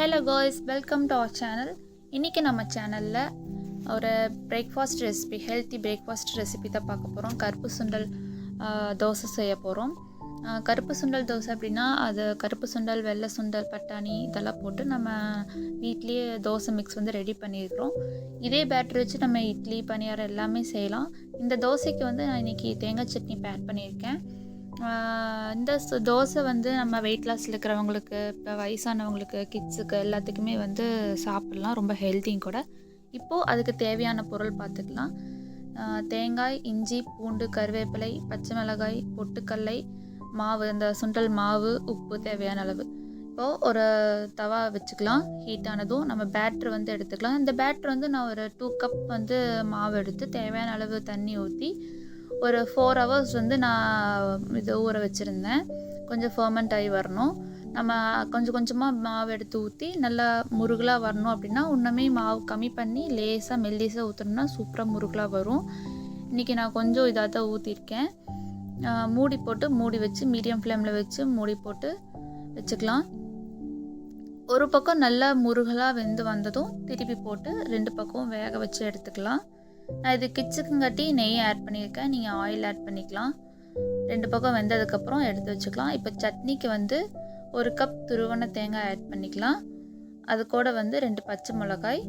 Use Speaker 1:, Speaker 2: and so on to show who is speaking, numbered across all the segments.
Speaker 1: Hello guys, welcome to our channel. இன்றைக்கி நம்ம சேனலில் ஒரு breakfast recipe, healthy breakfast recipe தான் பார்க்க போகிறோம். கருப்பு சுண்டல் தோசை செய்ய போகிறோம். கருப்பு சுண்டல் தோசை அப்படின்னா அது கருப்பு சுண்டல், வெள்ளை சுண்டல், பட்டாணி இதெல்லாம் போட்டு நம்ம வீட்லேயே தோசை மிக்ஸ் வந்து ரெடி பண்ணியிருக்கிறோம். இதே பேட்டர் வச்சு நம்ம இட்லி, பணியாரம் எல்லாமே செய்யலாம். இந்த தோசைக்கு வந்து நான் இன்றைக்கி தேங்காய் சட்னி பேக் பண்ணியிருக்கேன். இந்த தோசை வந்து நம்ம வெயிட் லாஸில் இருக்கிறவங்களுக்கு, இப்போ வயசானவங்களுக்கு, கிட்ஸுக்கு எல்லாத்துக்குமே வந்து சாப்பிட்லாம். ரொம்ப ஹெல்த்தியும் கூட. இப்போது அதுக்கு தேவையான பொருள் பார்த்துக்கலாம். தேங்காய், இஞ்சி, பூண்டு, கருவேப்பிலை, பச்சை மிளகாய், பொட்டுக்கடலை, மாவு, இந்த சுண்டல் மாவு, உப்பு தேவையான அளவு. இப்போது ஒரு தவா வச்சுக்கலாம். ஹீட் ஆனதும் நம்ம பேட்ரு வந்து எடுத்துக்கலாம். இந்த பேட்ரு வந்து நான் ஒரு 2 கப் வந்து மாவு எடுத்து தேவையான அளவு தண்ணி ஊற்றி ஒரு 4 ஹவர்ஸ் வந்து நான் இது ஊற வச்சுருந்தேன். கொஞ்சம் ஃபர்மெண்ட் ஆகி வரணும். நம்ம கொஞ்சம் கொஞ்சமாக மாவு எடுத்து ஊற்றி நல்லா முருகலாக வரணும். அப்படின்னா இன்னுமே மாவு கம்மி பண்ணி லேசாக மெல்லிசாக ஊற்றணும்னா சூப்பராக முருகலாக வரும். இன்றைக்கி நான் கொஞ்சம் இதாக தான் ஊற்றிருக்கேன். மூடி போட்டு மூடி வச்சு மீடியம் ஃப்ளேமில் வச்சு மூடி போட்டு வச்சுக்கலாம். ஒரு பக்கம் நல்லா முருகலாக வெந்து வந்ததும் திருப்பி போட்டு 2 பக்கமும் வேக வச்சு எடுத்துக்கலாம். நான் இது கிட்ஸுக்குங்காட்டி நெய் ஆட் பண்ணியிருக்கேன். நீங்கள் ஆயில் ஆட் பண்ணிக்கலாம். 2 பக்கம் வெந்ததுக்கப்புறம் எடுத்து வச்சுக்கலாம். இப்போ சட்னிக்கு வந்து 1 கப் துருவன தேங்காய் ஆட் பண்ணிக்கலாம். அது கூட வந்து 2 பச்சை மிளகாய்,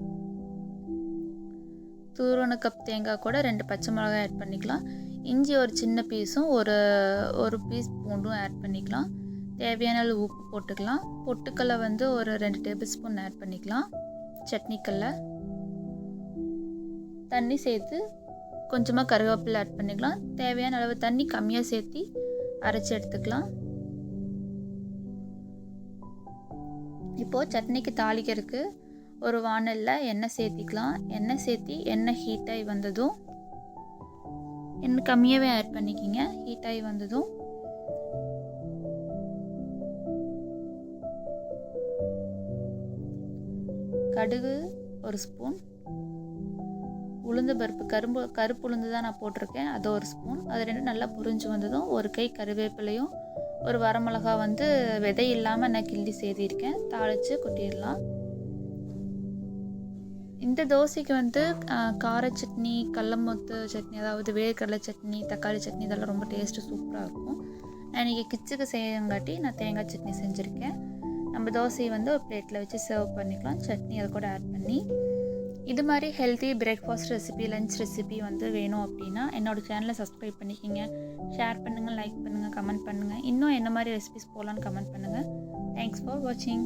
Speaker 1: துருவன கப் தேங்காய் கூட 2 பச்சை மிளகாய் ஆட் பண்ணிக்கலாம். இஞ்சி ஒரு சின்ன பீஸும் ஒரு பீஸ் பூண்டும் ஆட் பண்ணிக்கலாம். தேவையான அளவு உப்பு போட்டுக்கலாம். பொட்டுக்கடலை வந்து ஒரு 2 டேபிள் ஸ்பூன் ஆட் பண்ணிக்கலாம். சட்னிக்கல்ல தண்ணி சேர்த்து கொஞ்சமாக கருவேப்பிலை ஆட் பண்ணிக்கலாம். தேவையான அளவு தண்ணி கம்மியாக சேர்த்து அரைச்சி எடுத்துக்கலாம். இப்போது சட்னிக்கு தாளிக்கிறதுக்கு ஒரு வாணலில் எண்ணெய் சேர்த்திக்கலாம். எண்ணெய் சேர்த்தி எண்ணெய் ஹீட்டாகி வந்ததும், எண்ணெய் கம்மியாகவே ஆட் பண்ணிக்கிங்க. ஹீட்டாகி வந்ததும் கடுகு 1 ஸ்பூன், உளுந்து பருப்பு, கருப்பு உளுந்து தான் நான் போட்டிருக்கேன், அது 1 ஸ்பூன். அது 2 நல்லா புரிஞ்சு வந்ததும் 1 கை கருவேப்பிலையும், ஒரு வரமிளகா வந்து விதை இல்லாமல் நான் கிள்ளி சேர்த்திருக்கேன். தாளித்து கொட்டிடலாம். இந்த தோசைக்கு வந்து கார சட்னி, கடலமொத்து சட்னி, அதாவது வேர்க்கடலை சட்னி, தக்காளி சட்னி இதெல்லாம் ரொம்ப டேஸ்ட்டு சூப்பராக இருக்கும். நான் இன்றைக்கி கிட்ஸுக்கு செய்யங்காட்டி நான் தேங்காய் சட்னி செஞ்சுருக்கேன். நம்ம தோசையை வந்து ஒரு பிளேட்டில் வச்சு சர்வ் பண்ணிக்கலாம். சட்னி அதை கூட ஆட் பண்ணி. இது மாதிரி healthy breakfast recipe, lunch recipe வந்து வேணும் அப்படின்னா என்னோடய சேனலை சப்ஸ்கிரைப் பண்ணிக்கிங்க. ஷேர் பண்ணுங்கள், லைக் பண்ணுங்கள், கமெண்ட் பண்ணுங்கள். இன்னும் என்ன மாதிரி ரெசிபிஸ் போகலான்னு கமெண்ட் பண்ணுங்கள். தேங்க்ஸ் ஃபார் வாட்சிங்.